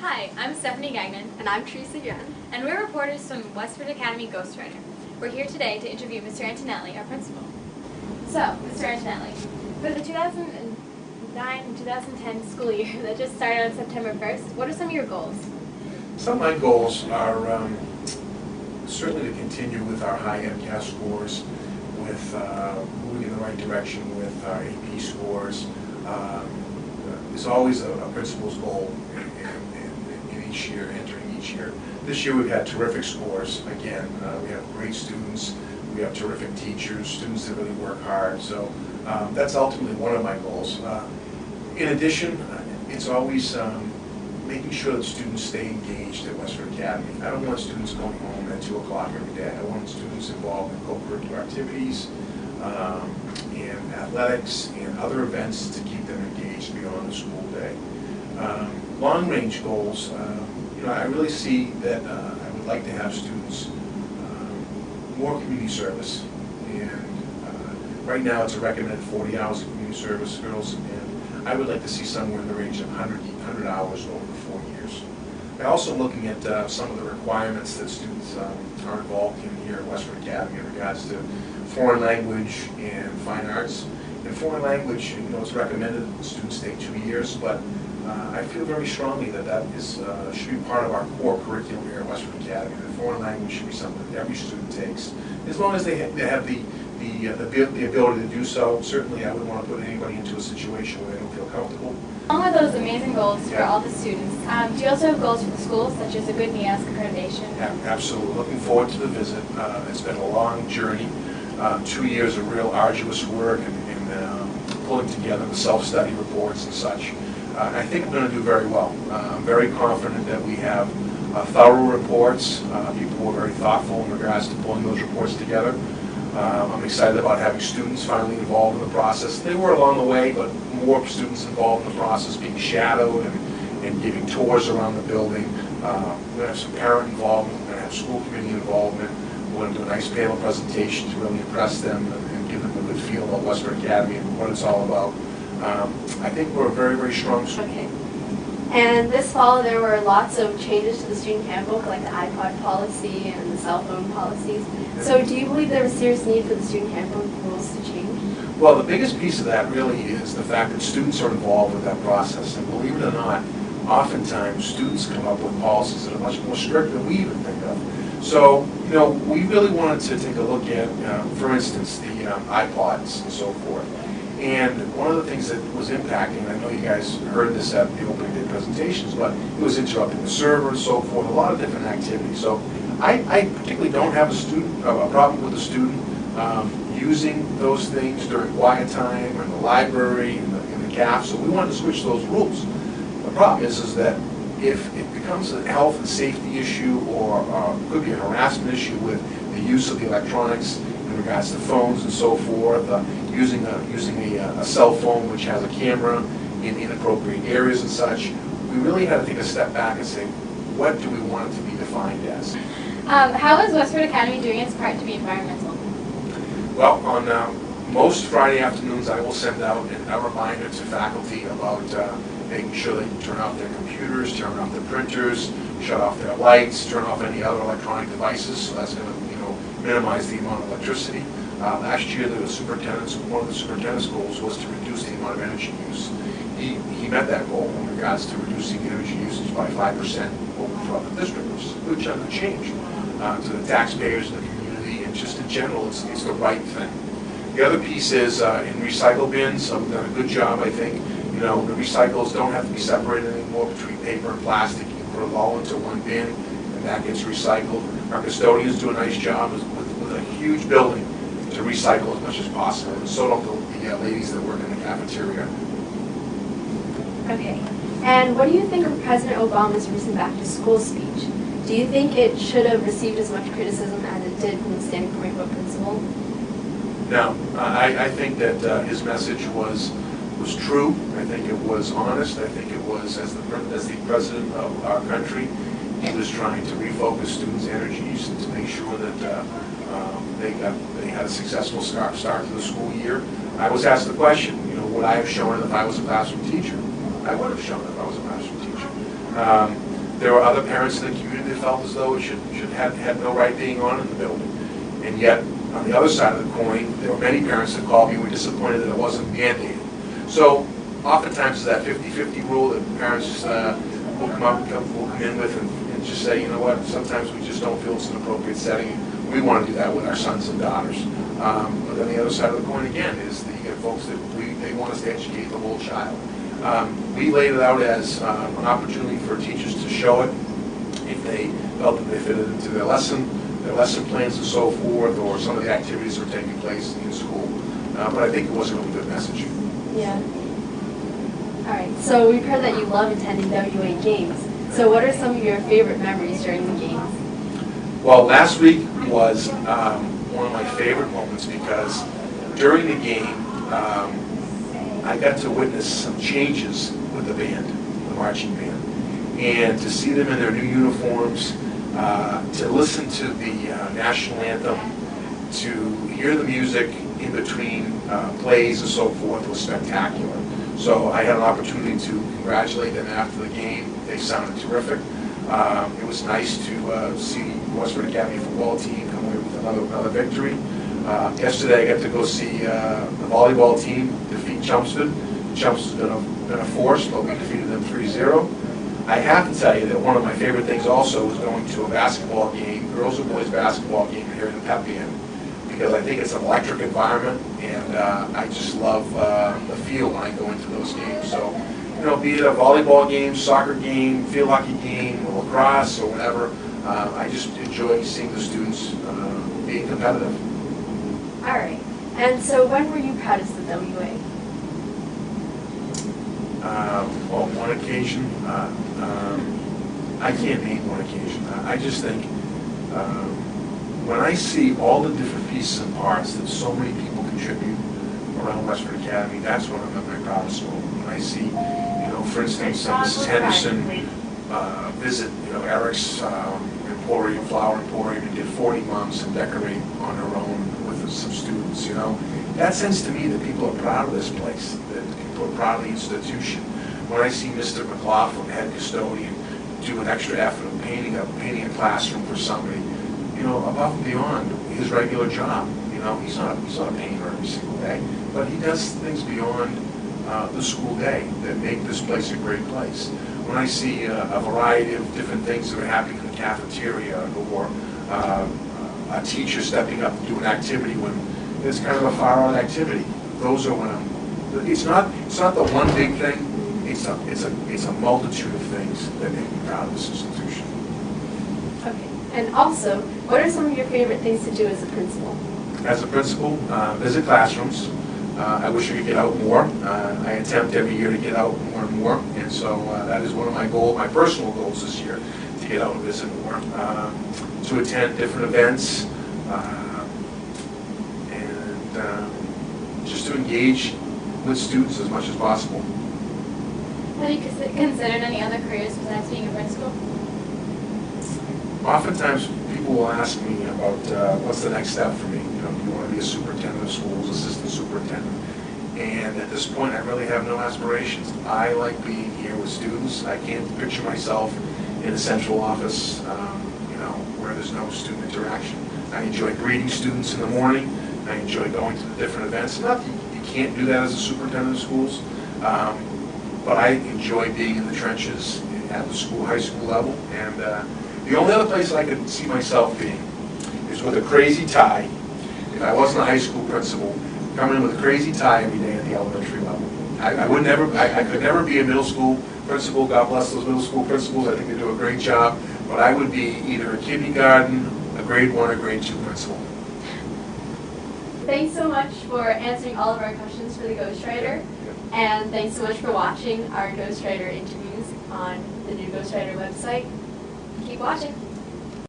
Hi, I'm Stephanie Gagnon. And I'm Teresa Yen. And we're reporters from Westford Academy Ghostwriter. We're here today to interview Mr. Antonelli, our principal. So, Mr. Antonelli, for the 2009-2010 school year that just started on September 1st, what are some of your goals? Some of my goals are certainly to continue with our high MCAS scores, with moving in the right direction with our AP scores. There's always a principal's goal in each year, entering each year. This year we've had terrific scores. Again, we have great students, we have terrific teachers, students that really work hard. So that's ultimately one of my goals. In addition, it's always making sure that students stay engaged at Westford Academy. I don't want students going home at 2 o'clock every day. I want students involved in co-curricular activities and athletics and other events to keep them engaged beyond the school day. Long-range goals, I really see that I would like to have students more community service. And right now it's a recommended 40 hours of community service, girls, and I would like to see somewhere in the range of 100 hours over 4 years. I also am looking at some of the requirements that students are involved in here at Westford Academy in regards to foreign language and fine arts. In foreign language, it's recommended that students stay 2 years, but I feel very strongly that that should be part of our core curriculum here at Westford Academy. The foreign language should be something that every student takes, as long as they have the ability to do so. Certainly, I wouldn't want to put anybody into a situation where they don't feel comfortable. Along with those amazing goals for all the students, do you also have goals for the schools, such as a good NEASC accreditation? Yeah, absolutely. Looking forward to the visit. It's been a long journey, 2 years of real arduous work and pulling together the self-study reports and such. I think I'm going to do very well. I'm very confident that we have thorough reports. People were very thoughtful in regards to pulling those reports together. I'm excited about having students finally involved in the process. They were along the way, but more students involved in the process, being shadowed and giving tours around the building. We're going to have some parent involvement. We're going to have school committee involvement. We're going to do a nice panel presentation to really impress them and give them a good feel about Westford Academy and what it's all about. I think we're a very, very strong school. Okay. And this fall there were lots of changes to the student handbook, like the iPod policy and the cell phone policies. So do you believe there was serious need for the student handbook rules to change? Well, the biggest piece of that really is the fact that students are involved with that process. And believe it or not, oftentimes students come up with policies that are much more strict than we even think of. So, we really wanted to take a look at, for instance, the iPods and so forth. And one of the things that was impacting, I know you guys heard this at the opening day presentations, but it was interrupting the server and so forth, a lot of different activities. So I particularly don't have a problem with a student using those things during quiet time or in the library, in the CAF, so we wanted to switch those rules. The problem is that if it becomes a health and safety issue or could be a harassment issue with the use of the electronics in regards to phones and so forth, using a cell phone which has a camera in inappropriate areas and such, we really had to take a step back and say, what do we want it to be defined as? How is Westford Academy doing its part to be environmental? Well, on most Friday afternoons, I will send out a reminder to faculty about making sure they turn off their computers, turn off their printers, shut off their lights, turn off any other electronic devices. So that's going to, minimize the amount of electricity. Last year, one of the superintendent's goals was to reduce the amount of energy use. He met that goal in regards to reducing energy usage by 5% throughout the district, which is a good chunk of change to the taxpayers and the community, and just in general, it's the right thing. The other piece is in recycle bins. We've done a good job, I think. The recycles don't have to be separated anymore between paper and plastic. You can put it all into one bin, and that gets recycled. Our custodians do a nice job with a huge building to recycle as much as possible, and so don't the ladies that work in the cafeteria. Okay. And what do you think of President Obama's recent back-to-school speech? Do you think it should have received as much criticism as it did from the standing point of principal? No. I think that his message was true. I think it was honest. I think it was, as the president of our country, he was trying to refocus students' energies and to make sure that they had a successful start to the school year. I was asked the question, would I have shown it if I was a classroom teacher? I would have shown it if I was a classroom teacher. There were other parents in the community that felt as though it should had no right being on in the building. And yet, on the other side of the coin, there were many parents that called me and were disappointed that it wasn't mandated. So oftentimes it's that 50-50 rule that parents will come in with and just say, you know what, sometimes we just don't feel it's an appropriate setting. We want to do that with our sons and daughters. But then the other side of the coin again is that you get folks that they want us to educate the whole child. We laid it out as an opportunity for teachers to show it if they felt that they fitted into their lesson plans and so forth, or some of the activities that are taking place in school. But I think it was a really good message. Yeah. All right. So we've heard that you love attending WA games. So what are some of your favorite memories during the games? Well, last week was one of my favorite moments because during the game, I got to witness some changes with the band, the marching band, and to see them in their new uniforms, to listen to the national anthem, to hear the music in between plays and so forth was spectacular. So I had an opportunity to congratulate them after the game. They sounded terrific. It was nice to see the Westford Academy football team come away with another victory. Yesterday I got to go see the volleyball team defeat Chelmsford. Chelmsford's been a force, but we defeated them 3-0. I have to tell you that one of my favorite things also was going to a basketball game, girls and boys basketball game here in Peppian, because I think it's an electric environment, and I just love the feel when I go into those games. So, you know, be it a volleyball game, soccer game, field hockey game, or lacrosse, or whatever, I just enjoy seeing the students being competitive. All right. And so when were you proudest of WA? On one occasion, I can't name one occasion. I just think when I see all the different pieces and parts that so many people contribute around Westford Academy, that's when I'm at my proudest moment. When I see, you know, for instance, Mrs. Henderson visit, you know, Eric's Emporium, Flower Emporium, and did 40 months and decorate on her own with some students, you know. That sense to me that people are proud of this place, that people are proud of the institution. When I see Mr. McLaughlin, head custodian, do an extra effort of painting a classroom for somebody, you know, above and beyond his regular job. You know, he's not a painter every single day, but he does things beyond the school day that make this place a great place. When I see a variety of different things that are happening in the cafeteria, or a teacher stepping up to do an activity when it's kind of a far-out activity, those are when it's not the one big thing. It's a multitude of things that make me proud of this institution. Okay. And also, what are some of your favorite things to do as a principal? As a principal, visit classrooms. I wish I could get out more. I attempt every year to get out more and more, and so that is one of my goals, my personal goals this year, to get out and visit more, to attend different events, and just to engage with students as much as possible. Have you considered any other careers besides being a principal? Oftentimes, people will ask me about what's the next step for me. You know, do you want to be a superintendent of schools, assistant superintendent? And at this point, I really have no aspirations. I like being here with students. I can't picture myself in a central office, you know, where there's no student interaction. I enjoy greeting students in the morning. I enjoy going to the different events. Not that you can't do that as a superintendent of schools, but I enjoy being in the trenches at the school, high school level. And the only other place I could see myself being is with a crazy tie. If I wasn't a high school principal, coming in with a crazy tie every day at the elementary level. I could never be a middle school principal. God bless those middle school principals. I think they do a great job. But I would be either a kindergarten, a grade 1, or grade 2 principal. Thanks so much for answering all of our questions for the Ghostwriter. And thanks so much for watching our Ghostwriter interviews on the new Ghostwriter website. Keep watching.